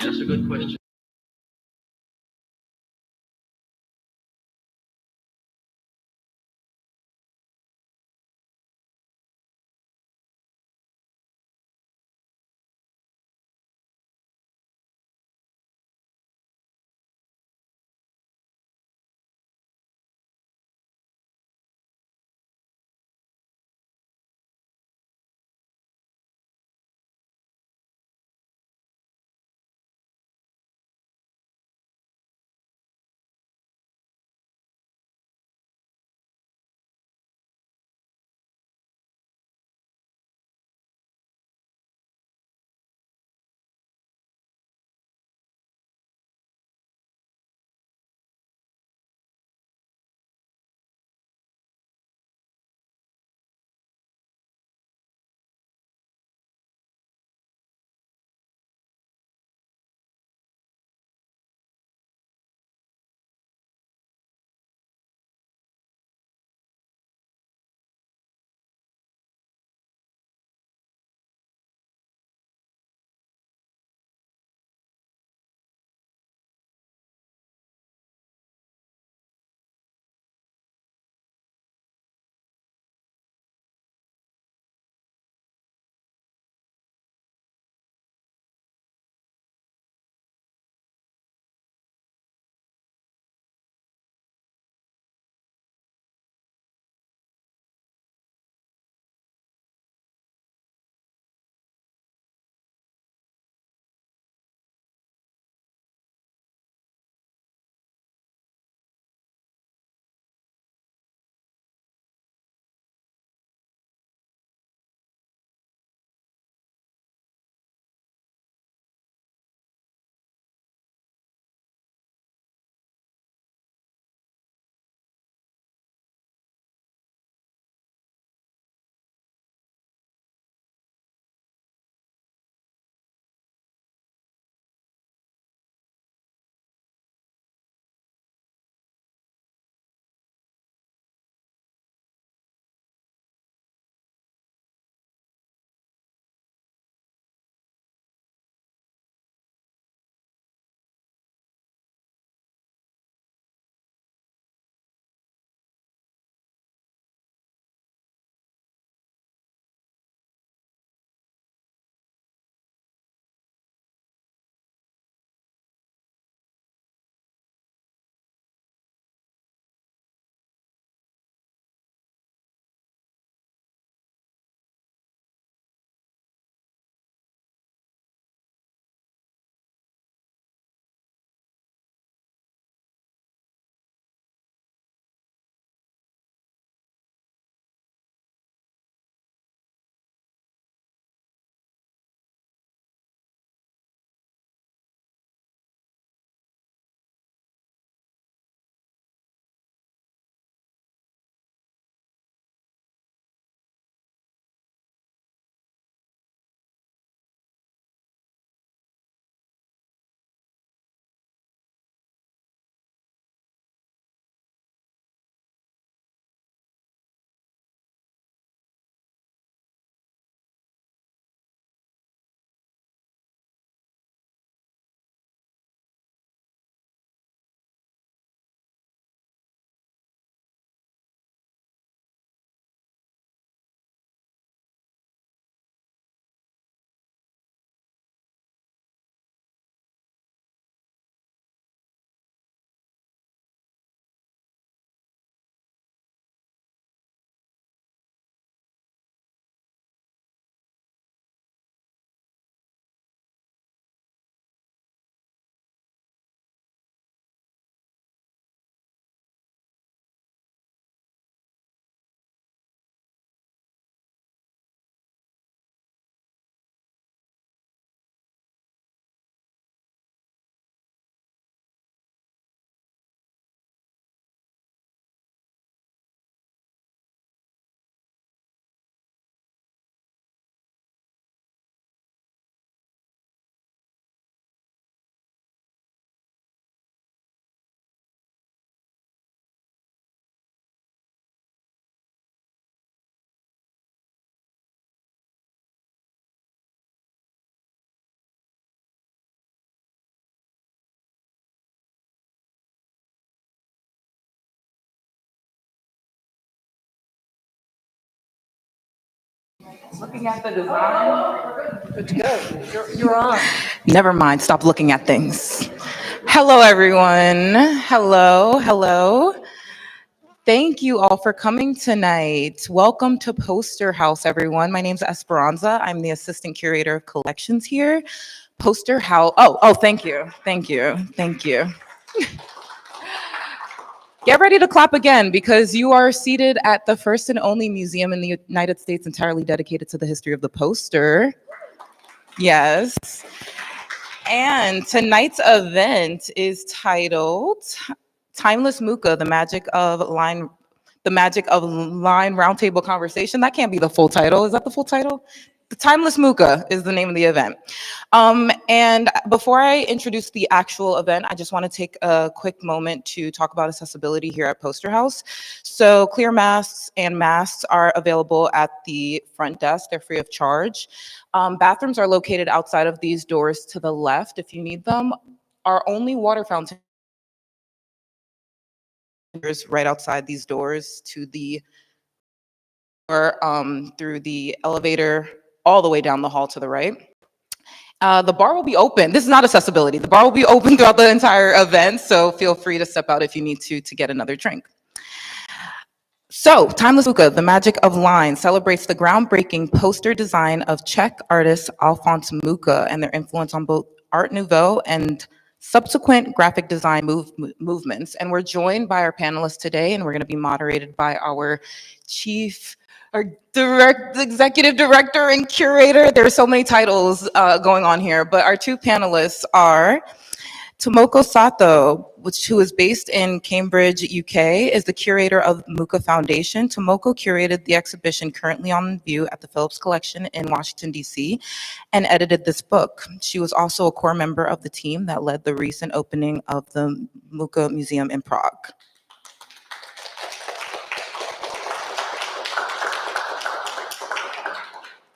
That's a good question. Looking at the design. Good to go. You're on. Never mind. Stop looking at things. Hello, everyone. Hello. Thank you all for coming tonight. Welcome to Poster House, everyone. My name's Esperanza. I'm the assistant curator of collections here. Poster House. Oh, thank you. Get ready to clap again because you are seated at the first and only museum in the United States entirely dedicated to the history of the poster. Yes. And tonight's event is titled Timeless Mucha, the magic of line roundtable conversation. That can't be the full title. Is that the full title? The Timeless Mucha is the name of the event. And before I introduce the actual event, I just want to take a quick moment to talk about accessibility here at Poster House. So clear masks and masks are available at the front desk. They're free of charge. Bathrooms are located outside of these doors to the left if you need them. Our only water fountain is right outside these doors to the or through the elevator all the way down the hall to the right. The bar will be open. This is not accessibility. The bar will be open throughout the entire event, so feel free to step out if you need to get another drink. So, Timeless Mucha, the magic of line, celebrates the groundbreaking poster design of Czech artist Alphonse Mucha and their influence on both Art Nouveau and subsequent graphic design movements. And we're joined by our panelists today, and we're going to be moderated by our executive director and curator. There are so many titles going on here, but our two panelists are Tomoko Sato, who is based in Cambridge, UK, is the curator of Mucha Foundation. Tomoko curated the exhibition currently on view at the Phillips Collection in Washington, D.C., and edited this book. She was also a core member of the team that led the recent opening of the Mucha Museum in Prague.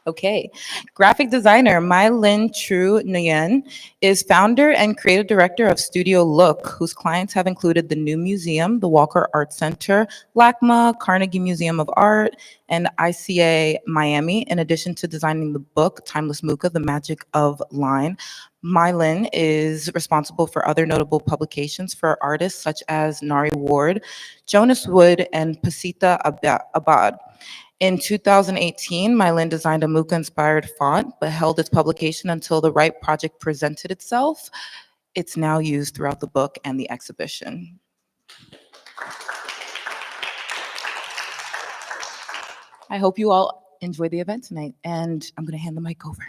Okay, graphic designer Linh Triệu Nguyễn is founder and creative director of STUDIO LHOOQ, whose clients have included the New Museum, the Walker Art Center, LACMA, Carnegie Museum of Art, and ICA Miami, in addition to designing the book, Timeless Mucha, The Magic of Line. Linh is responsible for other notable publications for artists such as Nari Ward, Jonas Wood, and Pasita Abad. In 2018, Linh designed a Mucha-inspired font, but held its publication until the right project presented itself. It's now used throughout the book and the exhibition. I hope you all enjoy the event tonight, and I'm going to hand the mic over.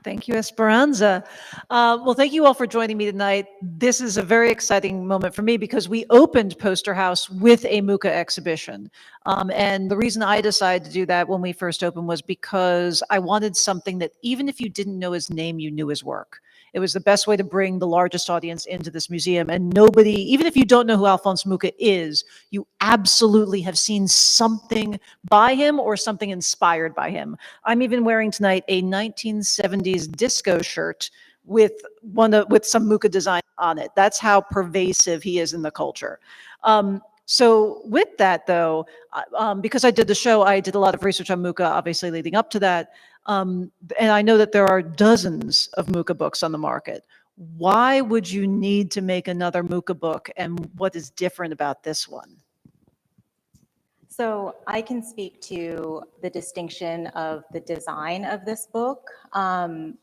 Thank you, Esperanza. Well, thank you all for joining me tonight. This is a very exciting moment for me because we opened Poster House with a Mucha exhibition. And the reason I decided to do that when we first opened was because I wanted something that even if you didn't know his name, you knew his work. It was the best way to bring the largest audience into this museum. And nobody, even if you don't know who Alphonse Mucha is, you absolutely have seen something by him or something inspired by him. I'm even wearing tonight a 1970s disco shirt with some Mucha design on it. That's how pervasive he is in the culture. So with that, though, because I did the show, I did a lot of research on Mucha, obviously leading up to that. And I know that there are dozens of Mucha books on the market. Why would you need to make another Mucha book, and what is different about this one? So I can speak to the distinction of the design of this book.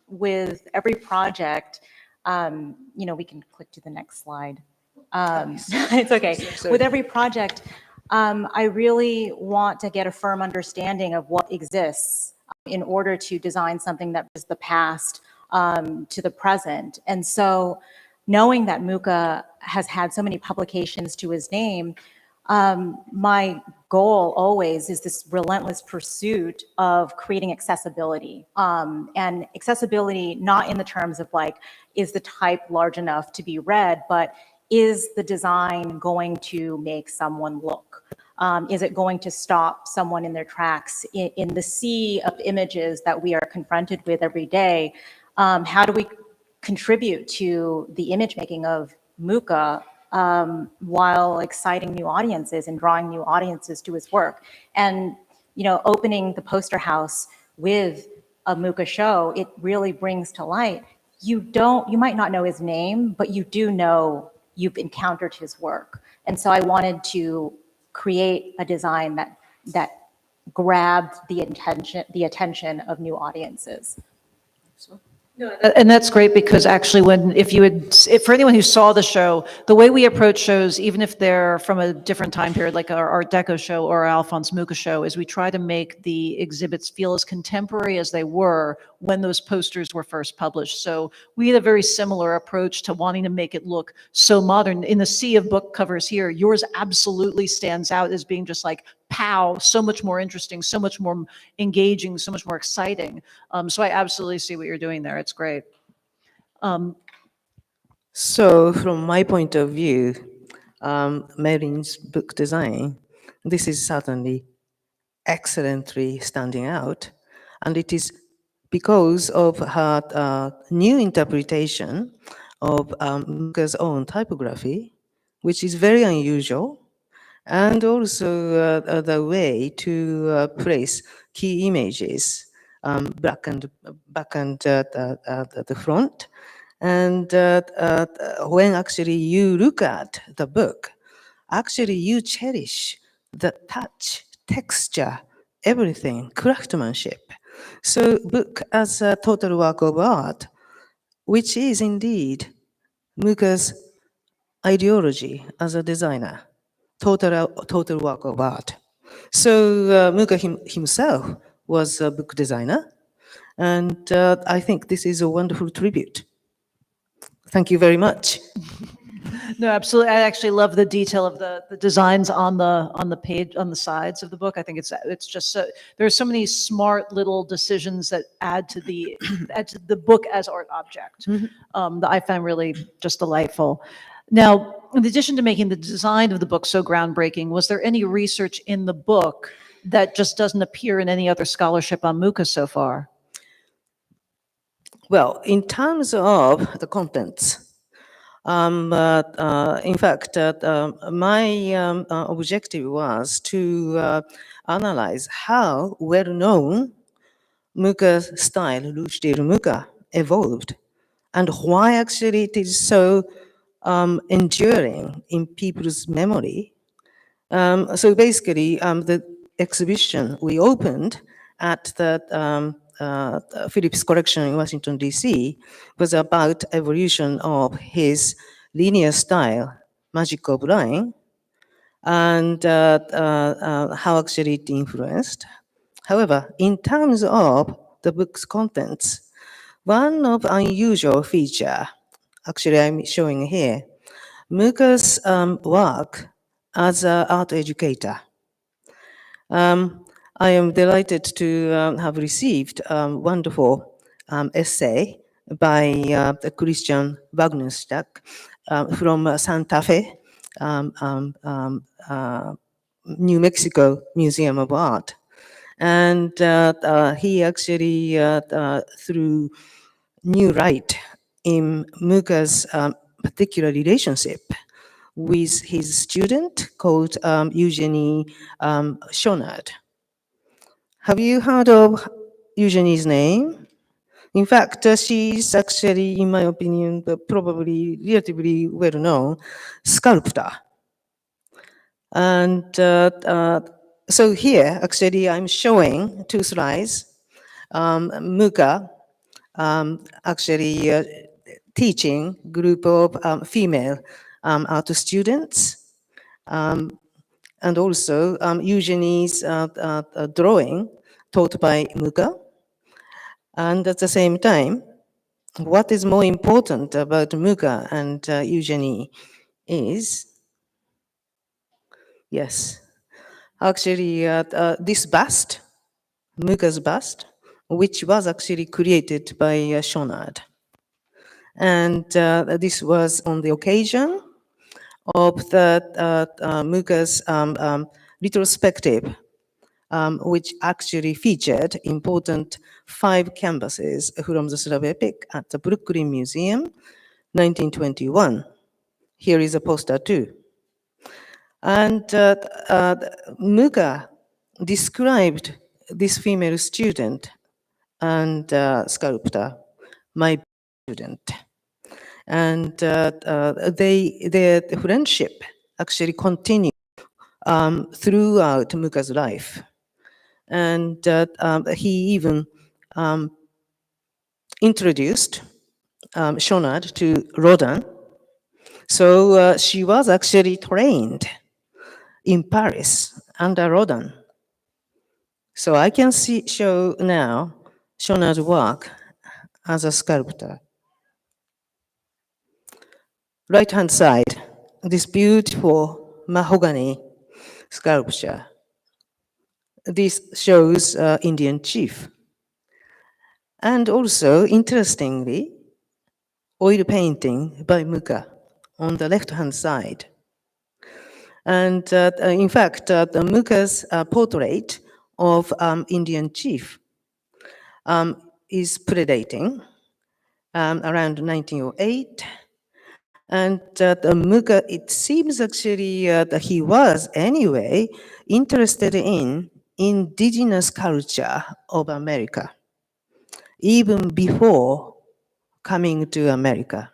With every project, we can click to the next slide. It's okay. With every project, I really want to get a firm understanding of what exists in order to design something that is the past to the present. And so knowing that Mucha has had so many publications to his name, my goal always is this relentless pursuit of creating accessibility. And accessibility not in the terms of like, is the type large enough to be read, but is the design going to make someone look? Is it going to stop someone in their tracks in the sea of images that we are confronted with every day? How do we contribute to the image making of Mucha while exciting new audiences and drawing new audiences to his work? And opening the poster house with a Mucha show, it really brings to light, you might not know his name, but you do know you've encountered his work. And so I wanted to create a design that grabbed the attention of new audiences. No, and that's great because actually if for anyone who saw the show, the way we approach shows, even if they're from a different time period, like our Art Deco show or our Alphonse Mucha show, is we try to make the exhibits feel as contemporary as they were when those posters were first published. So we had a very similar approach to wanting to make it look so modern. In the sea of book covers here, yours absolutely stands out as being just like, pow, so much more interesting, so much more engaging, so much more exciting. So I absolutely see what you're doing there. It's great. So from my point of view, Marin's book design, this is certainly excellently standing out. And it is because of her new interpretation of Mucha's own typography, which is very unusual, and also the way to place key images, back and the front. And when actually you look at the book, actually you cherish the touch, texture, everything, craftsmanship. So book as a total work of art, which is indeed Mucha's ideology as a designer, total work of art. So Mucha himself was a book designer, and I think this is a wonderful tribute. Thank you very much. No, absolutely. I actually love the detail of the designs on the page, on the sides of the book. I think it's just so, there's so many smart little decisions that add to the book as art object that I find really just delightful. Now, in addition to making the design of the book so groundbreaking, was there any research in the book that just doesn't appear in any other scholarship on Mucha so far? Well, in terms of the contents, in fact, my objective was to analyze how well-known Mucha's style, Roundtable Mucha, evolved, and why actually it is so enduring in people's memory. So basically, the exhibition we opened at the Phillips Collection in Washington, D.C. was about evolution of his linear style, magic of line, and how actually it influenced. However, in terms of the book's contents, one of unusual feature, actually I'm showing here, Mucha's work as an art educator. I am delighted to have received a wonderful essay by Christian Wagnerstack from Santa Fe, New Mexico Museum of Art. And he actually threw new light in Mucha's particular relationship with his student called Eugenie Schonard. Have you heard of Eugenie's name? In fact, she's actually, in my opinion, probably relatively well-known sculptor. And so here, actually, I'm showing two slides. Mucha actually teaching group of female art students, and also Eugenie's drawing taught by Mucha. And at the same time, what is more important about Mucha and Eugenie is, yes, actually this bust, Mucha's bust, which was actually created by Schonard. And this was on the occasion of the Mucha's retrospective, which actually featured important 5 canvases from the Slav epic at the Brooklyn Museum, 1921. Here is a poster too. And Mucha described this female student and sculptor, my student. And their friendship actually continued throughout Mucha's life. And he even introduced Shonad to Rodin. So she was actually trained in Paris under Rodin. So I can show now Shonad's work as a sculptor. Right-hand side, this beautiful mahogany sculpture. This shows Indian chief. And also, interestingly, oil painting by Mucha on the left-hand side. And in fact, the Mucha's portrait of Indian chief is predating around 1908. And the Mucha, it seems actually that he was anyway interested in indigenous culture of America, even before coming to America.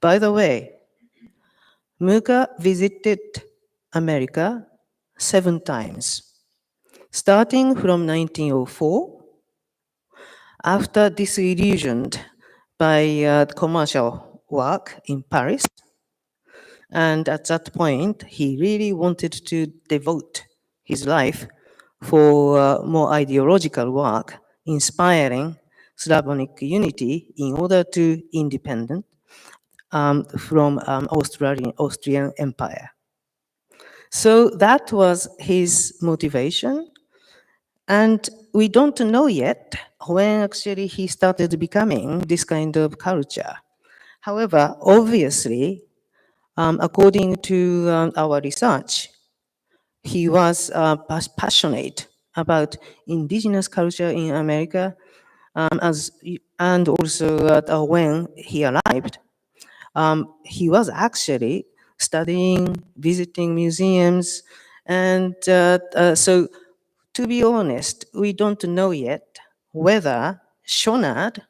By the way, Mucha visited America 7 times, starting from 1904, after disillusioned by commercial work in Paris. And at that point, he really wanted to devote his life for more ideological work, inspiring Slavonic unity in order to independent from Austrian Empire. So that was his motivation. And we don't know yet when actually he started becoming this kind of culture. However, obviously, according to our research, he was passionate about indigenous culture in America, and also when he arrived, he was actually studying, visiting museums, and so to be honest, we don't know yet whether Shonad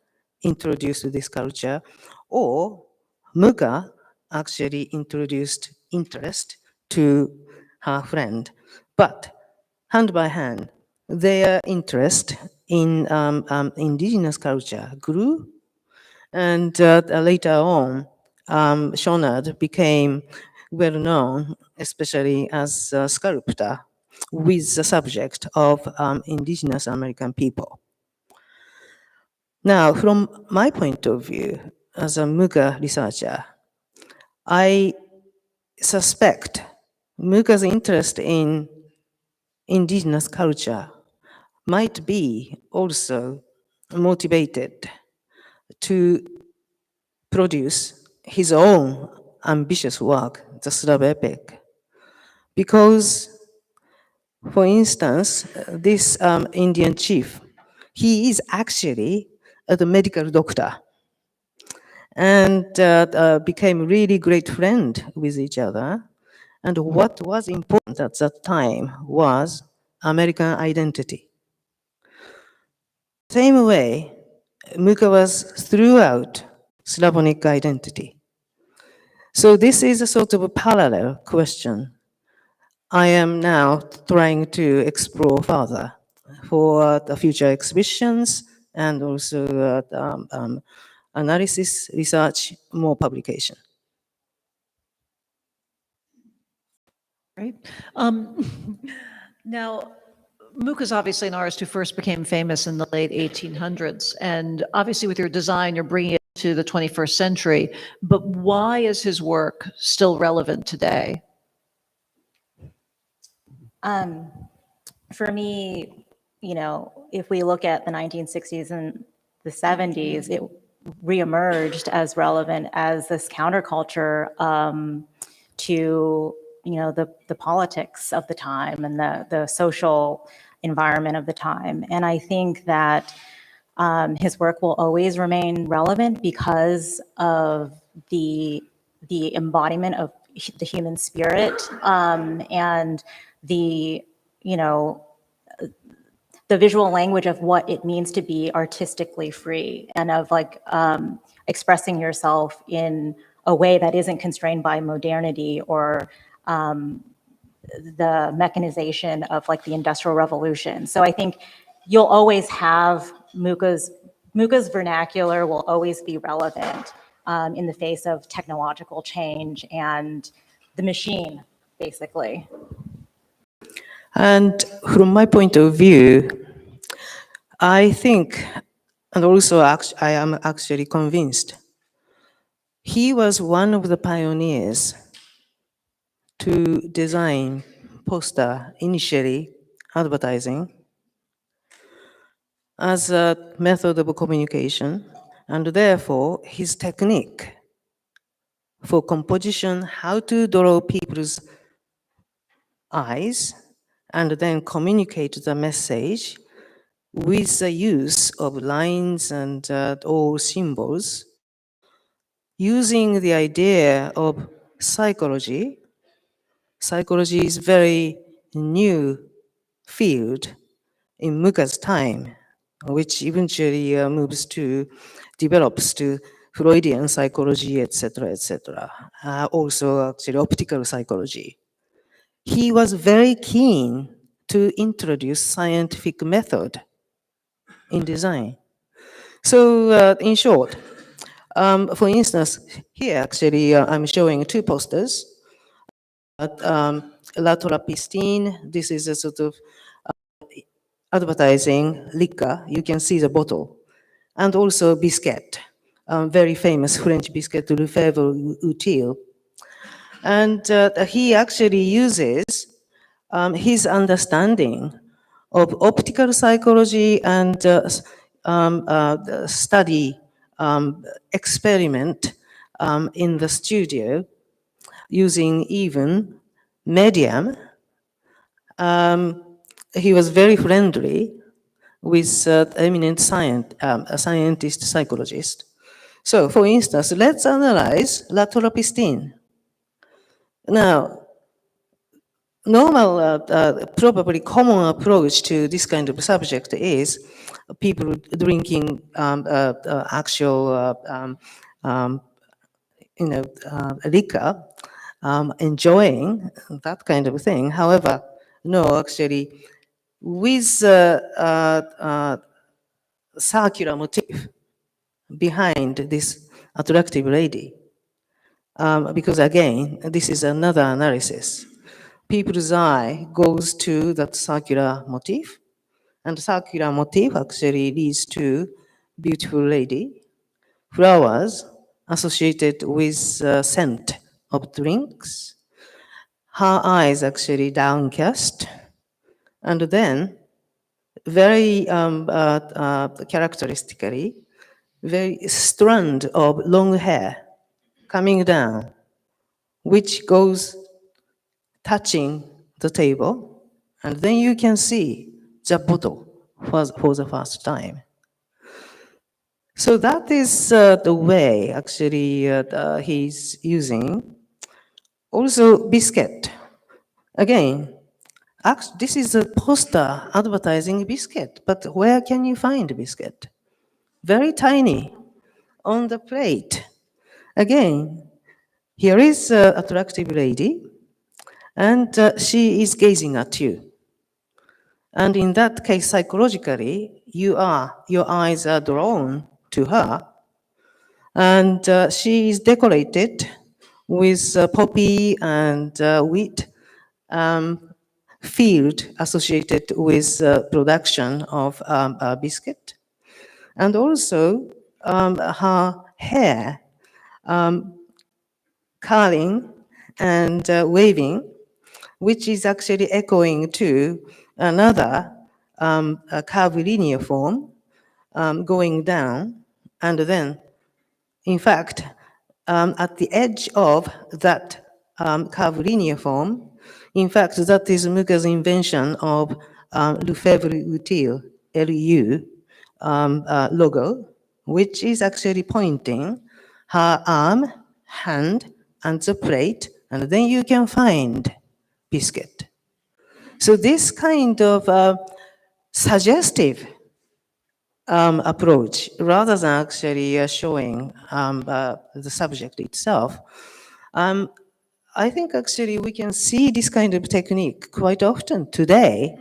introduced this culture or Mucha actually introduced interest to her friend. But hand by hand, their interest in indigenous culture grew, and later on, Shonad became well known, especially as a sculptor, with the subject of indigenous American people. Now, from my point of view, as a Mucha researcher, I suspect Mucha's interest in indigenous culture might be also motivated to produce his own ambitious work, the Slav epic. Because, for instance, this Indian chief, he is actually the medical doctor, and became really great friend with each other. And what was important at that time was American identity. Same way, Mucha was throughout Slavonic identity. So this is a sort of a parallel question I am now trying to explore further for the future exhibitions and also analysis, research, more publication. Right. Now, Mucha's obviously an artist who first became famous in the late 1800s. And obviously with your design, you're bringing it to the 21st century. But why is his work still relevant today? For me, you know, if we look at the 1960s and the 70s, it reemerged as relevant as this counterculture to, you know, the politics of the time and the social environment of the time. And I think that his work will always remain relevant because of the embodiment of the human spirit and the, you know, the visual language of what it means to be artistically free and of like expressing yourself in a way that isn't constrained by modernity or the mechanization of like the Industrial Revolution. So I think you'll always have Mucha's vernacular will always be relevant in the face of technological change and the machine, basically. And from my point of view, I think, and also I am actually convinced, he was one of the pioneers to design poster, initially advertising, as a method of communication, and therefore his technique for composition, how to draw people's eyes, and then communicate the message with the use of lines and all symbols, using the idea of psychology. Psychology is very new field in Mucha's time, which eventually develops to Freudian psychology, etc., etc. Also, actually, optical psychology. He was very keen to introduce scientific method in design. So, in short, for instance, here actually I'm showing two posters. La Trappistine, this is a sort of advertising liquor. You can see the bottle. And also biscuit, very famous French biscuit, Lefebvre Utile. And he actually uses his understanding of optical psychology and study experiment in the studio using even medium. He was very friendly with eminent a scientist, psychologist. So, for instance, let's analyze La Trappistine. Now, normal, probably common approach to this kind of subject is people drinking actual, liquor, enjoying that kind of thing. However, no, actually, with circular motif behind this attractive lady. Because again, this is another analysis. People's eye goes to that circular motif, and circular motif actually leads to beautiful lady, flowers associated with scent of drinks, her eyes actually downcast, and then very characteristically, very strand of long hair coming down, which goes touching the table, and then you can see the bottle for the first time. So that is the way actually he's using. Also biscuit. Again, this is a poster advertising biscuit, but where can you find biscuit? Very tiny on the plate. Again, here is an attractive lady, and she is gazing at you. And in that case, psychologically, your eyes are drawn to her, and she is decorated with poppy and wheat field associated with production of biscuit. And also her hair curling and waving, which is actually echoing to another curvilinear form going down. And then, in fact, at the edge of that curvilinear form, in fact, that is Mucha's invention of Lefebvre Utile, LU logo, which is actually pointing her arm, hand, and the plate, and then you can find biscuit. So this kind of suggestive approach rather than actually showing the subject itself. I think actually we can see this kind of technique quite often today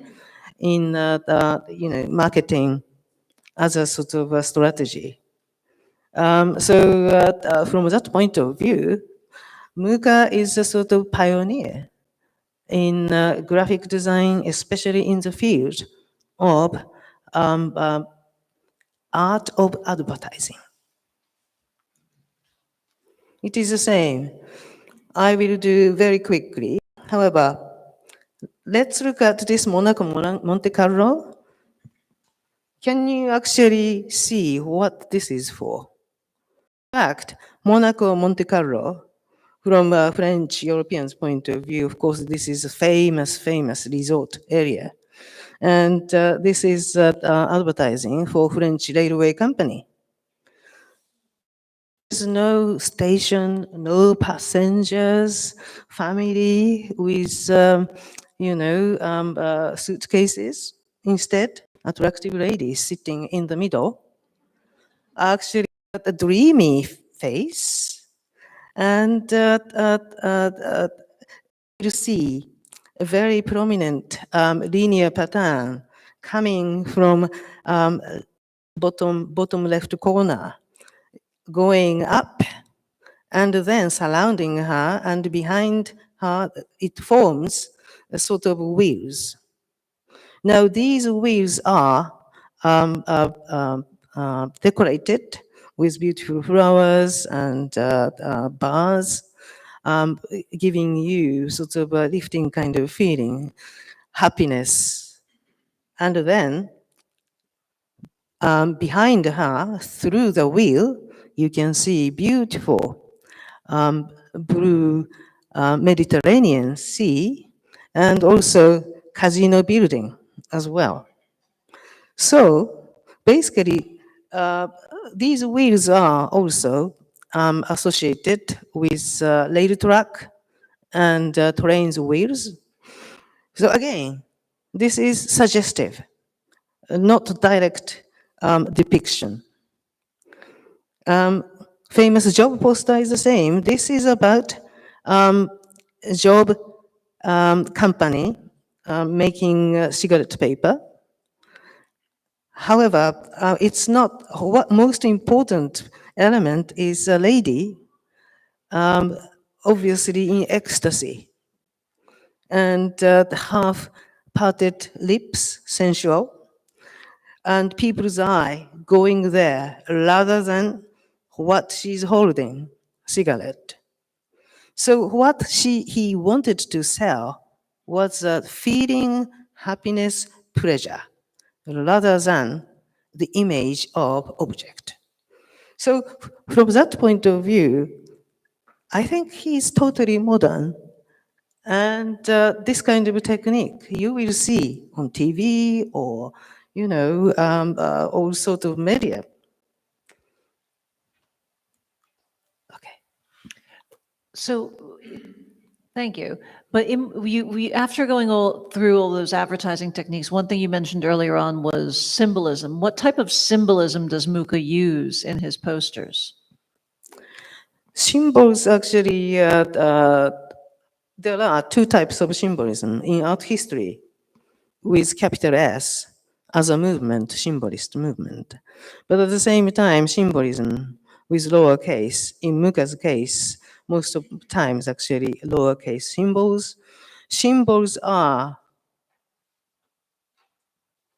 in marketing as a sort of a strategy. From that point of view, Mucha is a sort of pioneer in graphic design, especially in the field of art of advertising. It is the same. I will do very quickly. However, let's look at this Monaco Monte Carlo. Can you actually see what this is for? In fact, Monaco Monte Carlo, from a French Europeans' point of view, of course, this is a famous resort area. And this is advertising for French railway company. There's no station, no passengers, family with, suitcases. Instead, attractive ladies sitting in the middle, actually a dreamy face, and you see a very prominent linear pattern coming from bottom left corner, going up, and then surrounding her, and behind her, it forms a sort of wheels. Now, these wheels are decorated with beautiful flowers and bars, giving you sort of a lifting kind of feeling, happiness. And then behind her, through the wheel, you can see beautiful blue Mediterranean Sea, and also casino building as well. So basically, these wheels are also associated with rail track and trains wheels. So again, this is suggestive, not direct depiction. Famous job poster is the same. This is about a job company making cigarette paper. However, it's not, what most important element is a lady, obviously in ecstasy, and the half-parted lips, sensual, and people's eye going there rather than what she's holding, cigarette. So what he wanted to sell was feeling, happiness, pleasure, rather than the image of object. So from that point of view, I think he's totally modern. And this kind of technique you will see on TV or, all sort of media. Okay. So, thank you. But after going through all those advertising techniques, one thing you mentioned earlier on was symbolism. What type of symbolism does Mucha use in his posters? Symbols actually, there are two types of symbolism in art history, with capital S as a movement, symbolist movement. But at the same time, symbolism with lowercase. In Mucha's case, most of the times actually lowercase symbols. Symbols are,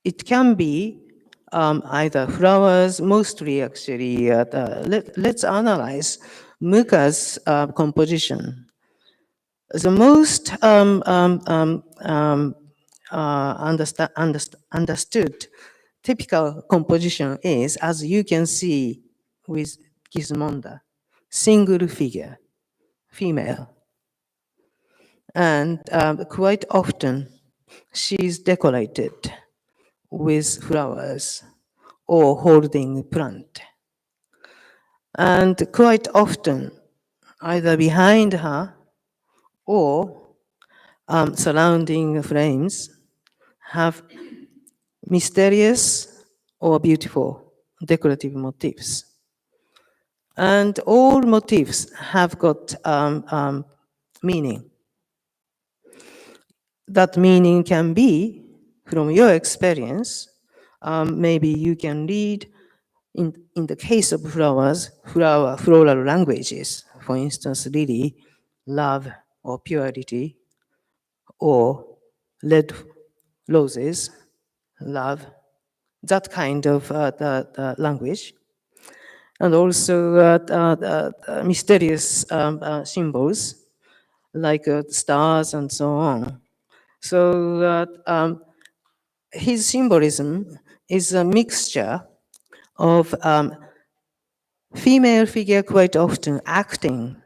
it can be either flowers, mostly actually, let's analyze Mucha's composition. The most understood typical composition is, as you can see with Gismonda, single figure, female. And quite often she's decorated with flowers or holding a plant. And quite often, either behind her or surrounding frames have mysterious or beautiful decorative motifs. And all motifs have got meaning. That meaning can be from your experience. Maybe you can read, in the case of flowers, floral languages. For instance, lily, love or purity, or red roses, love, that kind of the language. And also mysterious symbols like stars and so on. So his symbolism is a mixture of female figure quite often acting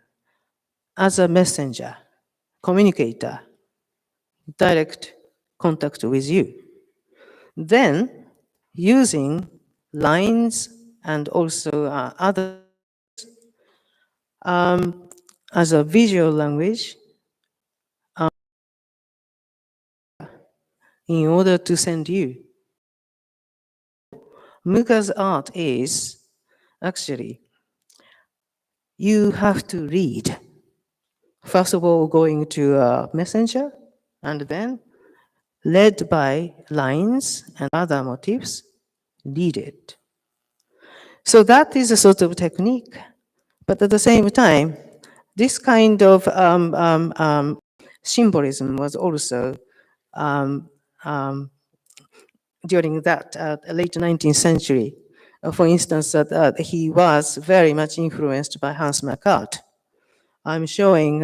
as a messenger, communicator, direct contact with you. Then using lines and also other as a visual language in order to send you. Mucha's art is actually, you have to read. First of all, going to a messenger, and then led by lines and other motifs, read it. So that is a sort of technique. But at the same time, this kind of symbolism was also during that late 19th century. For instance, he was very much influenced by Hans Macart. I'm showing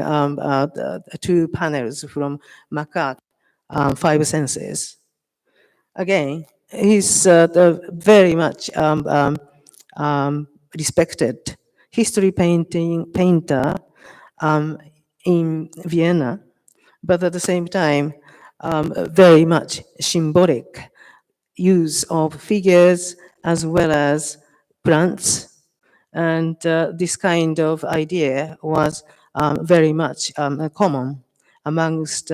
two panels from Macart, Five Senses. Again, he's very much respected history painter in Vienna, but at the same time, very much symbolic use of figures as well as plants. And this kind of idea was very much common amongst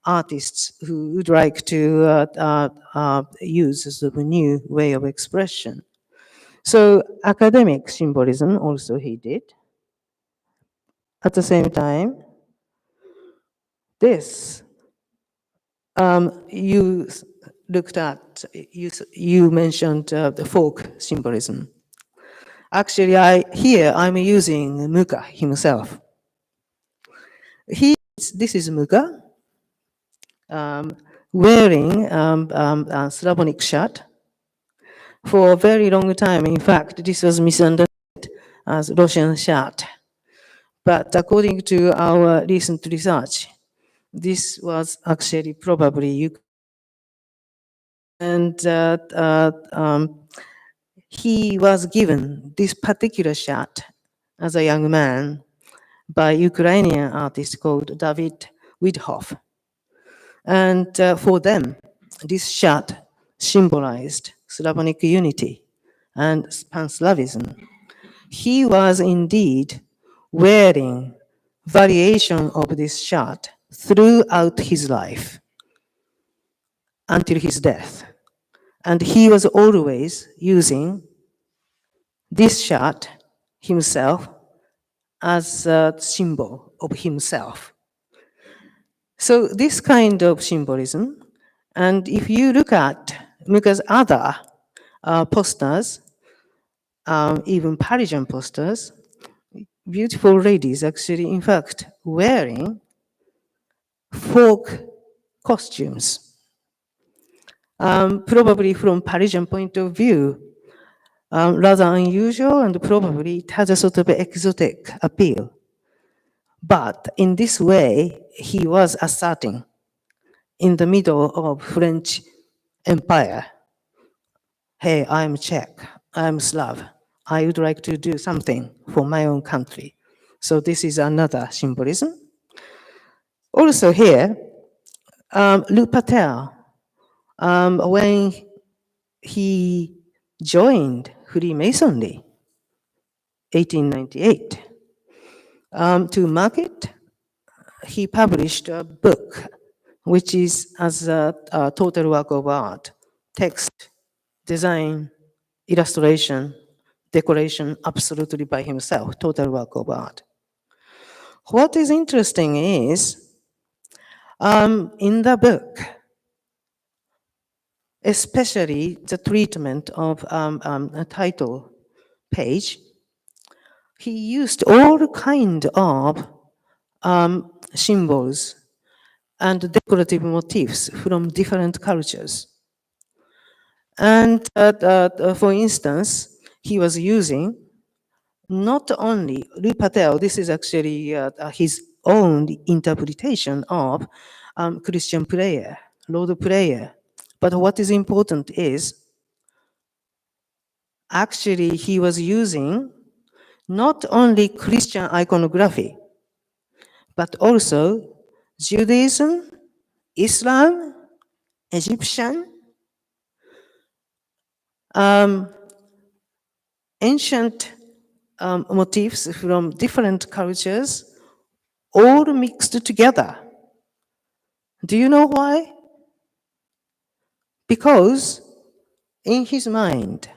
artists who would like to use as a new way of expression. So academic symbolism also he did. At the same time, this you looked at, you mentioned the folk symbolism. Actually, I'm using Mucha himself. This is Mucha, wearing a Slavonic shirt. For a very long time, in fact, this was misunderstood as Russian shirt. But according to our recent research, this was actually probably Ukraine. And he was given this particular shirt as a young man by Ukrainian artist called David Widhoff. And for them, this shirt symbolized Slavonic unity and Pan-Slavism. He was indeed wearing variation of this shirt throughout his life until his death. And he was always using this shirt himself as a symbol of himself. So this kind of symbolism, and if you look at Mucha's other posters, even Parisian posters, beautiful ladies actually, in fact, wearing folk costumes. Probably from Parisian point of view, rather unusual, and probably it has a sort of exotic appeal. But in this way, he was asserting in the middle of French Empire, hey, I'm Czech, I'm Slav, I would like to do something for my own country. So this is another symbolism. Also here, Luc Patel, when he joined Freemasonry, 1898, to market, he published a book, which is as a total work of art, text, design, illustration, decoration, absolutely by himself, total work of art. What is interesting is, in the book, especially the treatment of a title page, he used all kind of symbols and decorative motifs from different cultures. And for instance, he was using not only Patel, this is actually his own interpretation of Christian prayer, Lord Prayer. But what is important is, actually he was using not only Christian iconography, but also Judaism, Islam, Egyptian, ancient motifs from different cultures, all mixed together. Do you know why? Because in his mind,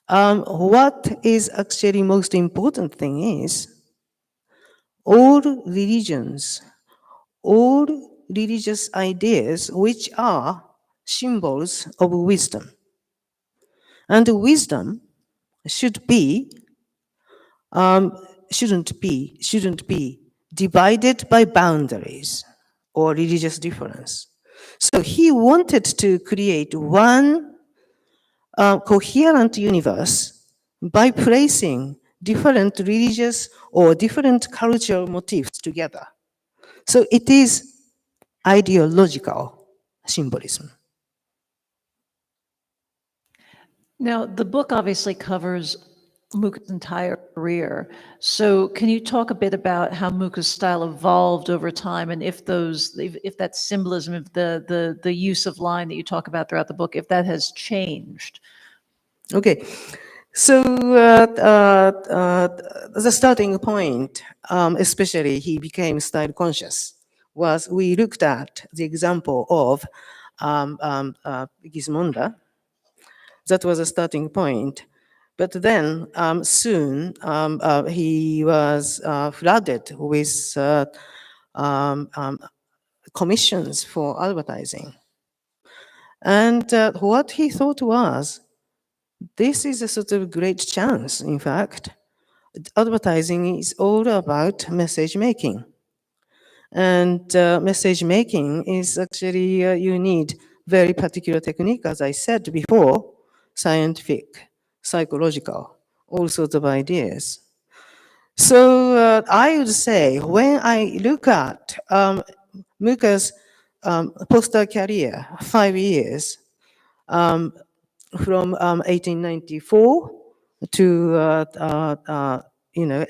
what is actually most important thing is, all religions, all religious ideas which are symbols of wisdom. And wisdom shouldn't be divided by boundaries or religious difference. So he wanted to create one coherent universe by placing different religious or different cultural motifs together. So it is ideological symbolism. Now, the book obviously covers Mucha's entire career. So can you talk a bit about how Mucha's style evolved over time, and if that symbolism, if the use of line that you talk about throughout the book, if that has changed? Okay, so the starting point, especially he became style conscious, was we looked at the example of Gismonda. That was a starting point. But then soon he was flooded with commissions for advertising. And what he thought was, this is a sort of great chance, in fact. Advertising is all about message making. And message making is actually, you need very particular technique, as I said before, scientific, psychological, all sorts of ideas. So I would say, when I look at Mucha's poster career, 5 years, from 1894 to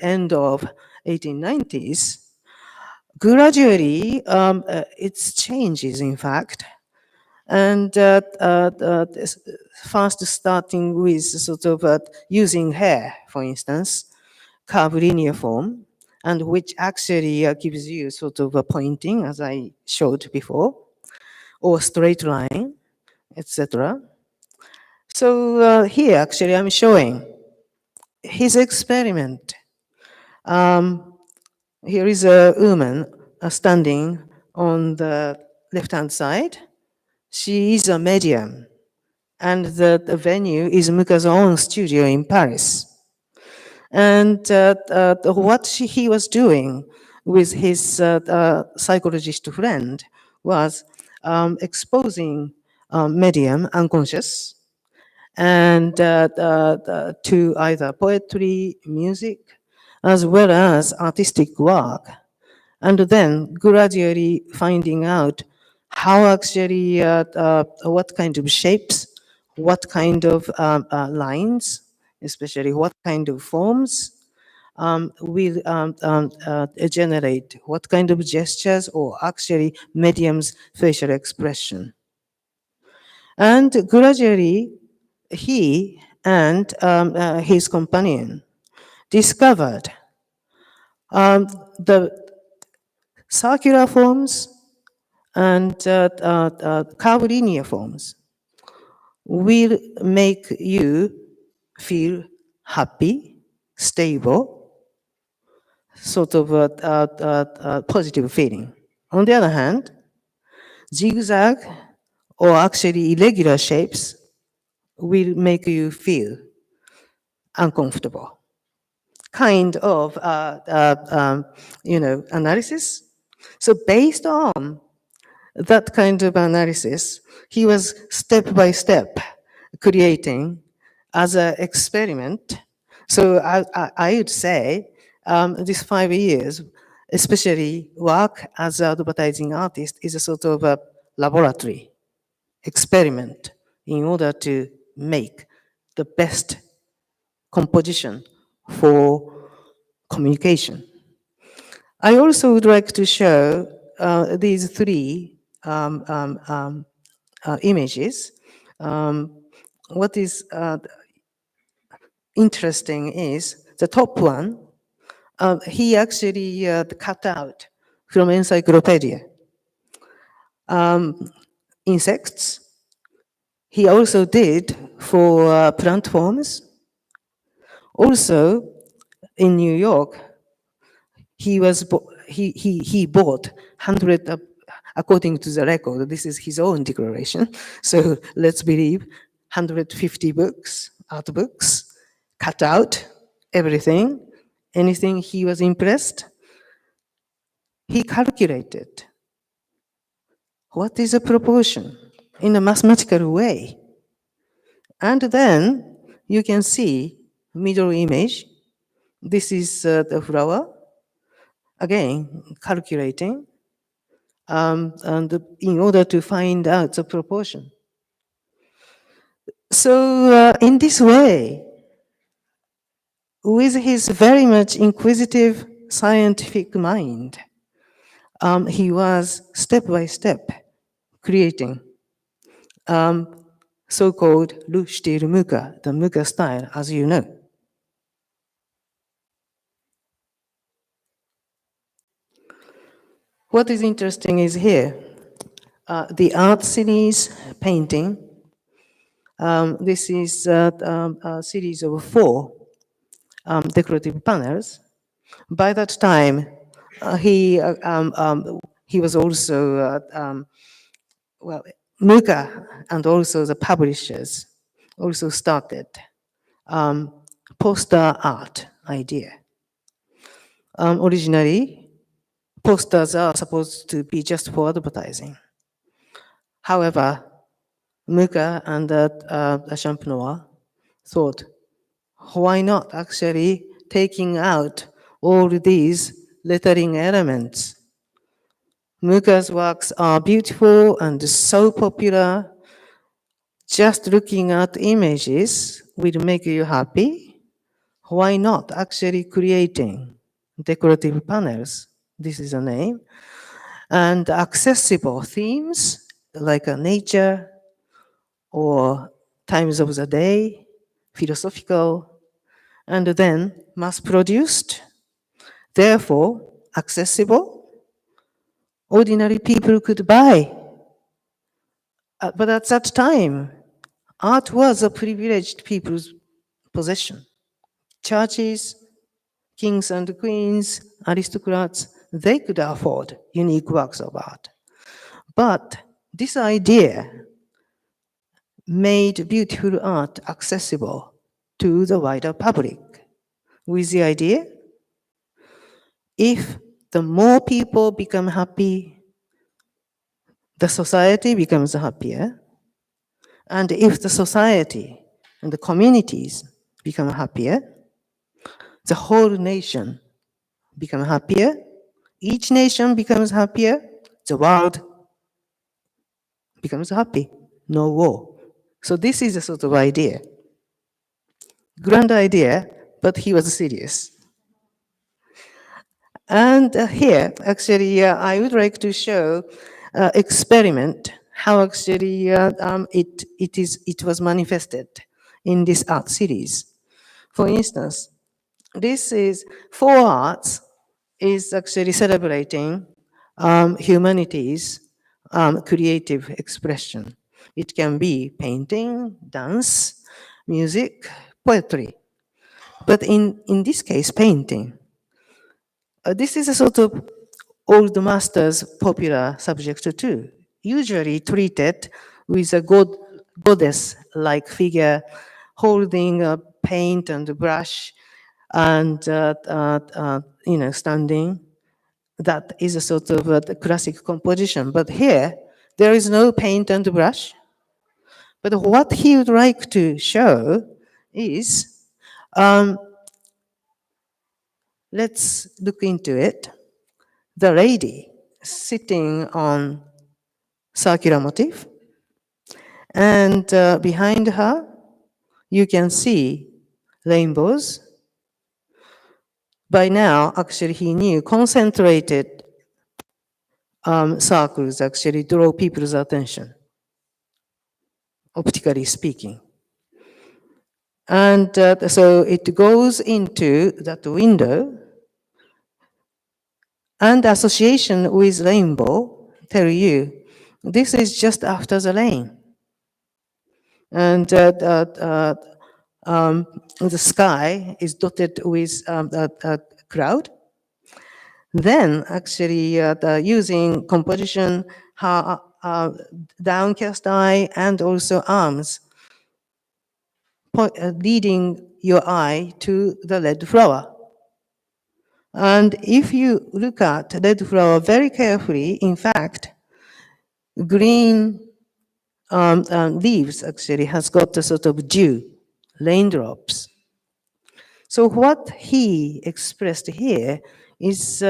end of 1890s, gradually it changes, in fact. And first starting with sort of using hair, for instance, curvilinear form, and which actually gives you sort of a pointing, as I showed before, or straight line, etc. So here, actually, I'm showing his experiment. Here is a woman standing on the left-hand side. She is a medium, and the venue is Mucha's own studio in Paris. And what he was doing with his psychologist friend was exposing medium, unconscious, and to either poetry, music, as well as artistic work, and then gradually finding out how actually, what kind of shapes, what kind of lines, especially what kind of forms will generate what kind of gestures or actually medium's facial expression. And gradually, he and his companion discovered the circular forms and curvilinear forms will make you feel happy, stable, sort of a positive feeling. On the other hand, zigzag or actually irregular shapes will make you feel uncomfortable. Kind of, analysis. So based on that kind of analysis, he was step by step creating as an experiment. So I would say these 5 years, especially work as an advertising artist, is a sort of a laboratory experiment in order to make the best composition for communication. I also would like to show these three images. What is interesting is the top one, he actually cut out from encyclopedia. Insects. He also did for plant forms. Also, in New York, he bought 100, according to the record, this is his own declaration, so let's believe 150 books, art books, cut out everything, anything he was impressed. He calculated what is the proportion in a mathematical way. And then you can see middle image. This is the flower. Again, calculating, and in order to find out the proportion. So in this way, with his very much inquisitive scientific mind, he was step by step creating so-called STUDIO Mucha, the Mucha style, as you know. What is interesting is here, the art series painting. This is a series of 4 decorative panels. By that time, he was also, Mucha and also the publishers also started poster art idea. Originally, posters are supposed to be just for advertising. However, Mucha and Champenois thought, why not actually taking out all these lettering elements? Mucha's works are beautiful and so popular. Just looking at images will make you happy. Why not actually creating decorative panels? This is a name. And accessible themes like nature or times of the day, philosophical, and then mass-produced, therefore accessible, ordinary people could buy. But at that time, art was a privileged people's possession. Churches, kings and queens, aristocrats, they could afford unique works of art. But this idea made beautiful art accessible to the wider public. With the idea, if the more people become happy, the society becomes happier. And if the society and the communities become happier, the whole nation becomes happier. Each nation becomes happier. The world becomes happy. No war. So this is a sort of idea. Grand idea, but he was serious. And here, actually, I would like to show experiment how actually it was manifested in this art series. For instance, this is 4 arts is actually celebrating humanity's creative expression. It can be painting, dance, music, poetry. But in this case, painting. This is a sort of old masters popular subject too, usually treated with a goddess-like figure holding a paint and brush and standing. That is a sort of the classic composition. But here, there is no paint and brush. But what he would like to show is, let's look into it. The lady sitting on circular motif, and behind her, you can see rainbows. By now, actually, he knew concentrated circles actually draw people's attention, optically speaking. And so it goes into that window, and association with rainbow tell you this is just after the rain. And the sky is dotted with a cloud. Then actually using composition, downcast eye and also arms, leading your eye to the red flower. And if you look at red flower very carefully, in fact, green leaves actually has got a sort of dew, raindrops. So what he expressed here is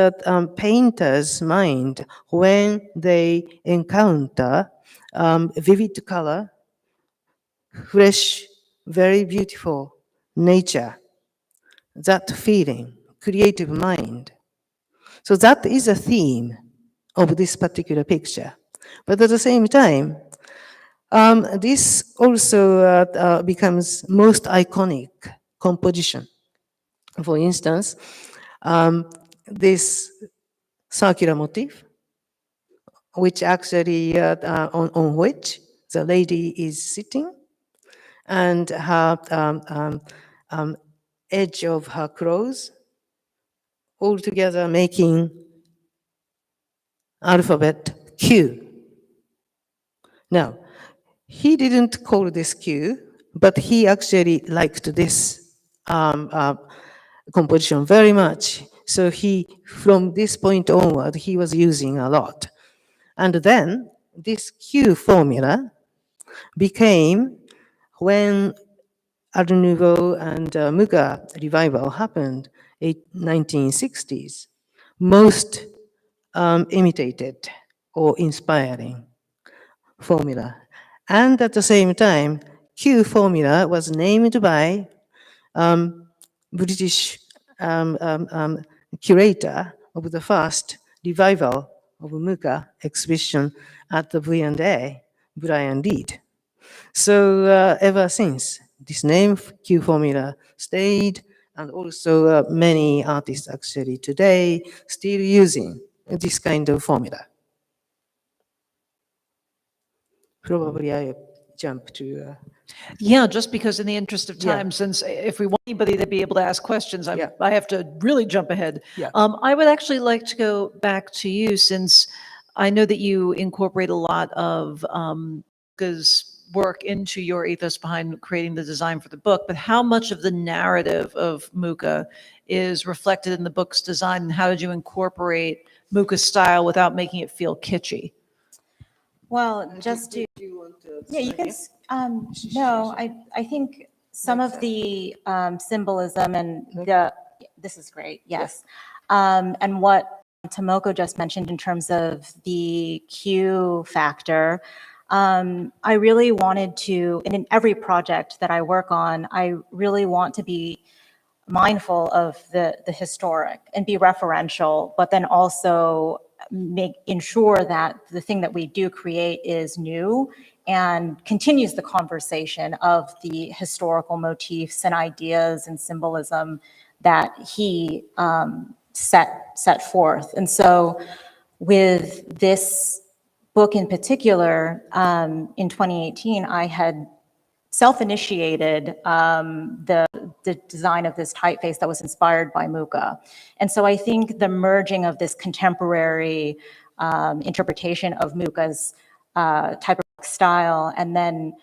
painter's mind when they encounter vivid color, fresh, very beautiful nature, that feeling, creative mind. So that is a theme of this particular picture. But at the same time, this also becomes most iconic composition. For instance, this circular motif, which actually on which the lady is sitting, and her edge of her clothes, all together making alphabet Q. Now, he didn't call this Q, but he actually liked this composition very much. So he, from this point onward, he was using a lot. And then this Q formula became, when Art Nouveau and Mucha revival happened in 1960s, most imitated or inspiring formula. And at the same time, Q formula was named by British curator of the first revival of Mucha exhibition at the V&A, Brian Reed. So ever since, this name Q formula stayed, and also many artists actually today still using this kind of formula. Probably I jump to... Yeah, just because in the interest of Yeah. time, since if we want anybody to be able to ask questions, Yeah. I have to really jump ahead. Yeah. I would actually like to go back to you, since I know that you incorporate a lot of Mucha's work into your ethos behind creating the design for the book, but how much of the narrative of Mucha is reflected in the book's design, and how did you incorporate Mucha's style without making it feel kitschy? Well, just to, yeah, you can, no, I think some of the symbolism and this is great, yes. And what Tomoko just mentioned in terms of the Q factor, I really wanted to, and in every project that I work on, I really want to be mindful of the historic and be referential, but then also ensure that the thing that we do create is new and continues the conversation of the historical motifs and ideas and symbolism that he set forth. And so with this book in particular, in 2018, I had self-initiated the design of this typeface that was inspired by Mucha. And so I think the merging of this contemporary interpretation of Mucha's typographic style, and then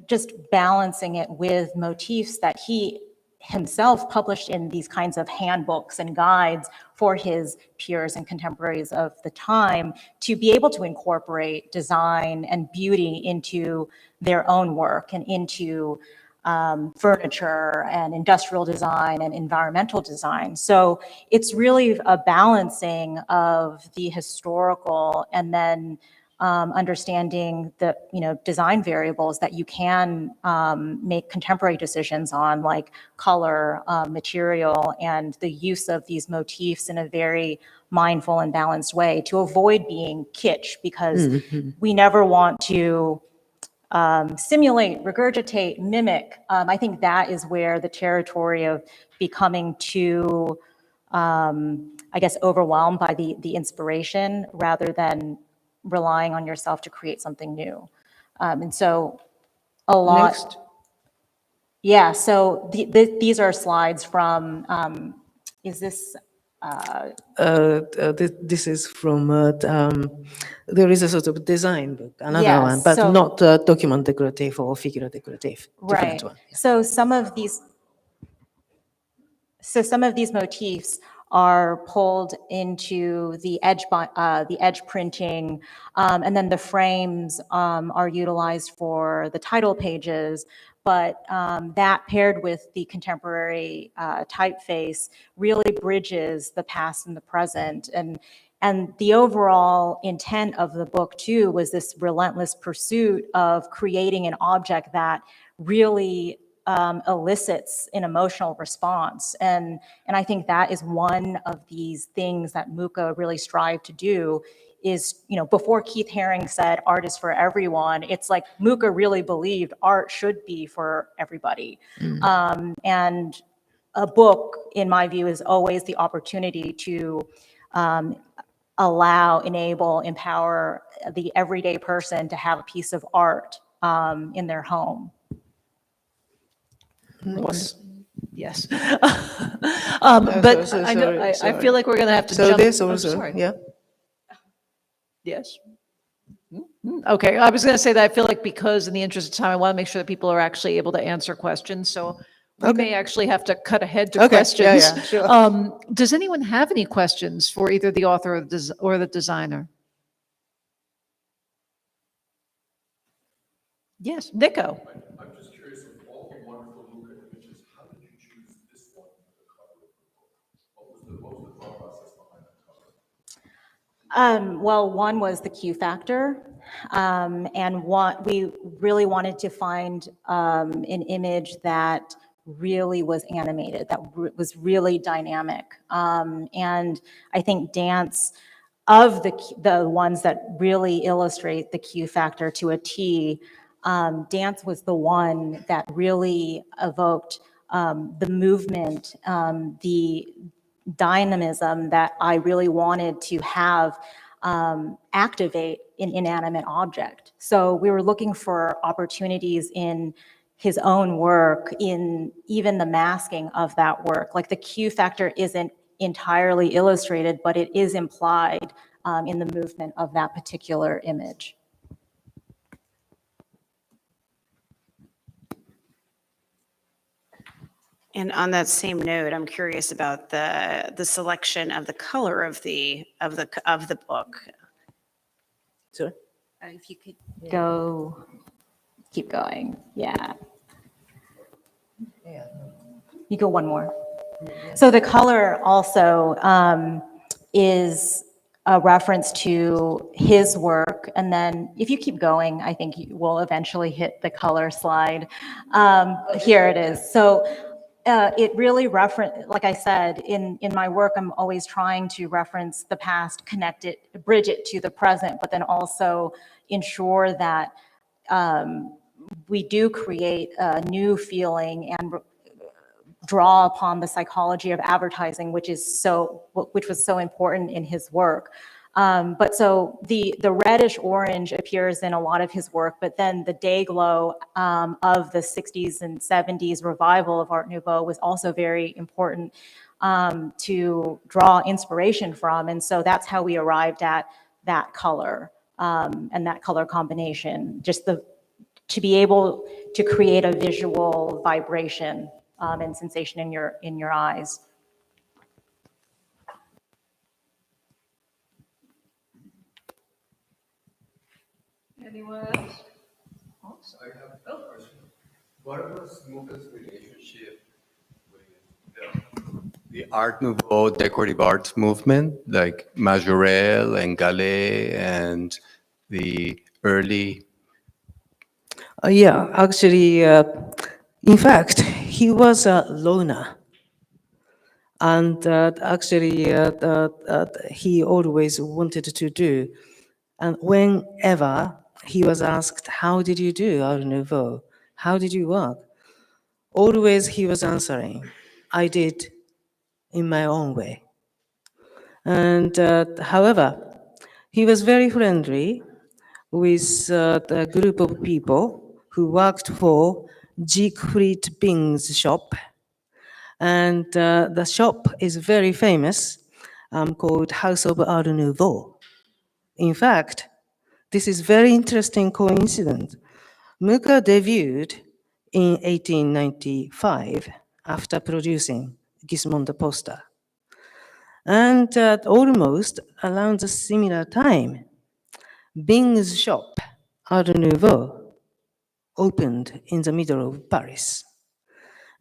just balancing it with motifs that he himself published in these kinds of handbooks and guides for his peers and contemporaries of the time, to be able to incorporate design and beauty into their own work and into furniture and industrial design and environmental design. So it's really a balancing of the historical and then understanding the design variables that you can make contemporary decisions on, like color, material, and the use of these motifs in a very mindful and balanced way to avoid being kitsch, because we never want to simulate, regurgitate, mimic. I think that is where the territory of becoming too, I guess, overwhelmed by the inspiration rather than relying on yourself to create something new. And so a lot. Next. Yeah, so these are slides from, is this? This is from, there is a sort of design book, another Yes, one, but so- not document decorative or figure decorative. Right. Different one. So some of these motifs are pulled into the edge printing, and then the frames are utilized for the title pages. But that paired with the contemporary typeface really bridges the past and the present. And the overall intent of the book too was this relentless pursuit of creating an object that really elicits an emotional response. And I think that is one of these things that Mucha really strived to do is, before Keith Haring said art is for everyone, it's like Mucha really believed art should be for everybody. And a book, in my view, is always the opportunity to allow, enable, empower the everyday person to have a piece of art in their home. Yes. So I feel like we're going to have to So jump. this oh, also, sorry. yeah. Yes. Okay, I was going to say that I feel like, because in the interest of time, I want to make sure that people are actually able to answer questions. So we may actually have to cut ahead to Okay, questions. yeah, sure. Does anyone have any questions for either the author or the designer? Yes, Nico. I'm just curious, of all the wonderful Mucha images, how did you choose this one for the cover of the book? What was the thought process behind that cover? Well, one was the Q factor, and what we really wanted to find an image that really was animated, that was really dynamic. And I think dance, of the ones that really illustrate the Q factor to a T, dance was the one that really evoked the movement, the dynamism that I really wanted to have activate an inanimate object. So we were looking for opportunities in his own work, in even the masking of that work. Like the Q factor isn't entirely illustrated, but it is implied in the movement of that particular image. And on that same note, I'm curious about the selection of the color of the book. Sorry? If you could go, keep going, yeah. You go one more. So the color also is a reference to his work. And then if you keep going, I think you will eventually hit the color slide. Here it is. So it really like I said, in my work, I'm always trying to reference the past, connect it, bridge it to the present, but then also ensure that we do create a new feeling and draw upon the psychology of advertising, which was so important in his work. But so the reddish orange appears in a lot of his work, but then the day glow of the 60s and 70s revival of Art Nouveau was also very important to draw inspiration from. And so that's how we arrived at that color and that color combination, just to be able to create a visual vibration and sensation in your eyes. Anyone else? I have a question. What was Mucha's relationship with the Art Nouveau decorative arts movement, like Majorelle and Gallet and the early? Yeah, actually, in fact, he was a loner. And actually, he always wanted to do. And whenever he was asked, how did you do Art Nouveau? How did you work? Always he was answering, I did in my own way. And however, he was very friendly with a group of people who worked for Siegfried Bing's shop. And the shop is very famous, called House of Art Nouveau. In fact, this is very interesting coincidence. Mucha debuted in 1895 after producing Gismondo poster. And at almost around the similar time, Bing's shop, Art Nouveau, opened in the middle of Paris.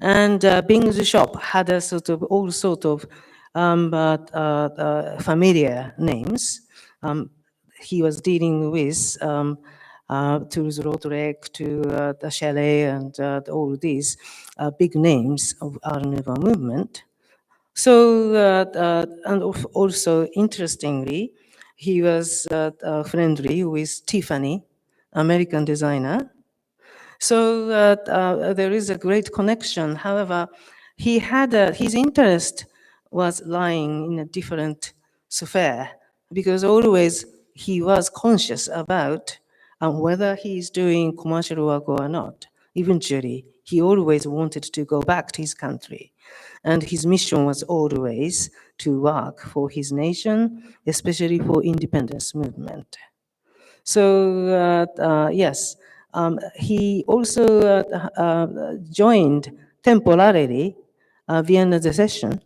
And Bing's shop had a sort of all sort of familiar names. He was dealing with Toulouse-Lautrec to the Chalet and all these big names of Art Nouveau movement. So, and also interestingly, he was friendly with Tiffany, American designer. So there is a great connection. However, he had his interest was lying in a different sphere, because always he was conscious about whether he's doing commercial work or not. Eventually, he always wanted to go back to his country. And his mission was always to work for his nation, especially for independence movement. So yes, he also joined temporarily Vienna Secession,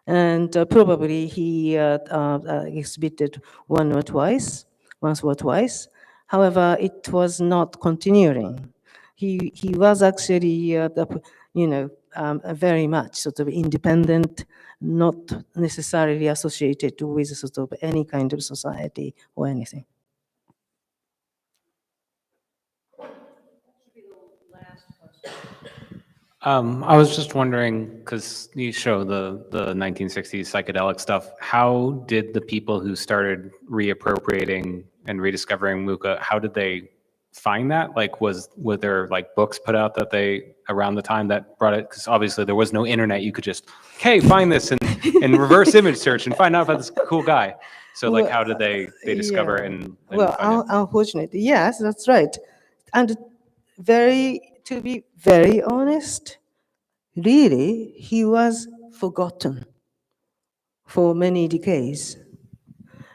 and probably he exhibited once or twice. However, it was not continuing. He was actually, very much sort of independent, not necessarily associated with sort of any kind of society or anything. I was just wondering, because you show the 1960s psychedelic stuff, how did the people who started reappropriating and rediscovering Mucha, how did they find that? Like, were there like books put out that they, around the time that brought it? Because obviously there was no internet. You could just, hey, find this and reverse image search and find out about this cool guy. So like, how did they discover and well, find it? Unfortunately, yes, that's right. And to be very honest, really, he was forgotten for many decades.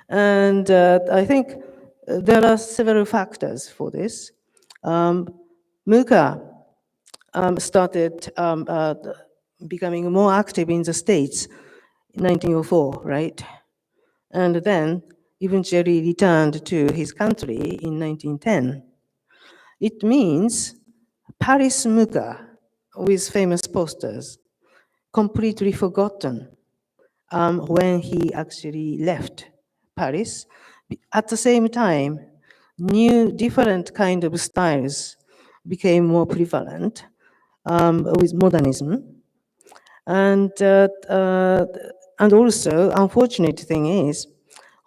And I think there are several factors for this. Mucha started becoming more active in the States in 1904, right? And then eventually returned to his country in 1910. It means Paris Mucha, with famous posters, completely forgotten when he actually left Paris. At the same time, new different kind of styles became more prevalent with modernism. And also, unfortunate thing is,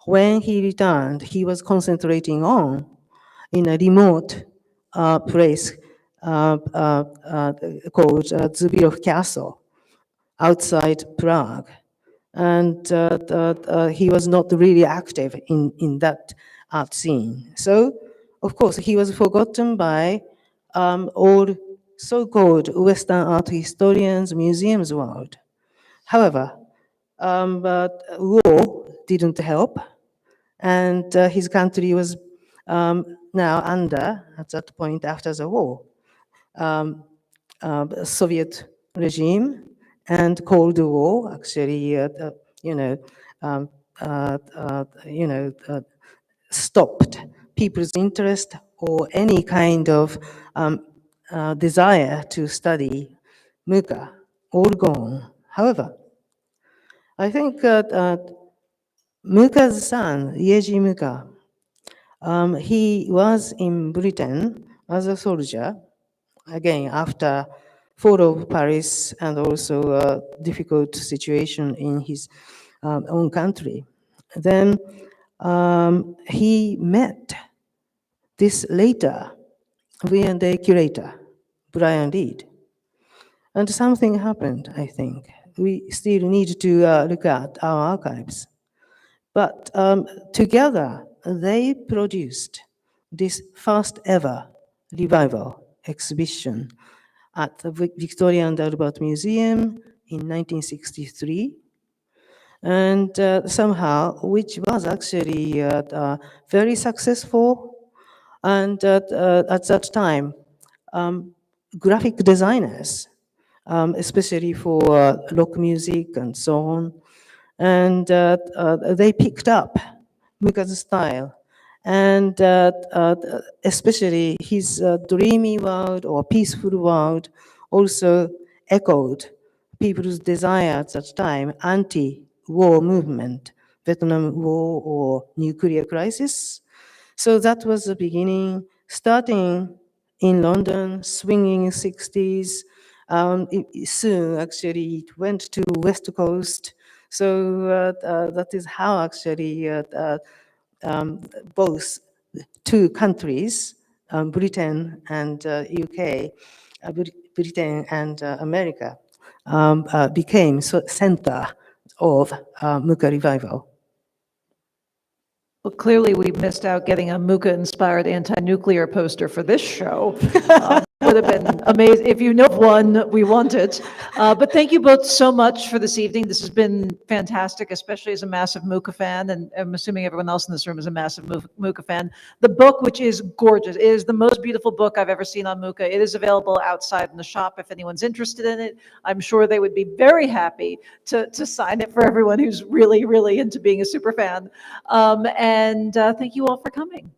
when he returned, he was concentrating on in a remote place called Zubirov Castle outside Prague. and he was not really active in that art scene. So, of course, he was forgotten by all so-called Western art historians, museums world. However, but war didn't help, and his country was now under, at that point after the war, Soviet regime and Cold War actually, um, stopped people's interest or any kind of desire to study Mucha, all gone. However, I think Mucha's son, Yeji Mucha, he was in Britain as a soldier, again, after fall of Paris and also a difficult situation in his own country. Then he met this later V&A curator, Brian Reed. And something happened, I think. We still need to look at our archives. But together, they produced this first ever revival exhibition at the Victoria and Albert Museum in 1963. And somehow, which was actually very successful. And at that time, graphic designers, especially for rock music and so on, and they picked up Mucha's style. And especially his dreamy world or peaceful world also echoed people's desire at that time, anti-war movement, Vietnam War or nuclear crisis. So that was the beginning, starting in London, swinging 60s. Soon, actually, it went to West Coast. So that is how actually both two countries, Britain and UK, Britain and America, became center of Mucha revival. Well, clearly we missed out getting a Mucha-inspired anti-nuclear poster for this show. Would have been amazing. If you know of one, we want it. But thank you both so much for this evening. This has been fantastic, especially as a massive Mucha fan, and I'm assuming everyone else in this room is a massive Mucha fan. The book, which is gorgeous, is the most beautiful book I've ever seen on Mucha. It is available outside in the shop if anyone's interested in it. I'm sure they would be very happy to sign it for everyone who's really, really into being a super fan. And thank you all for coming.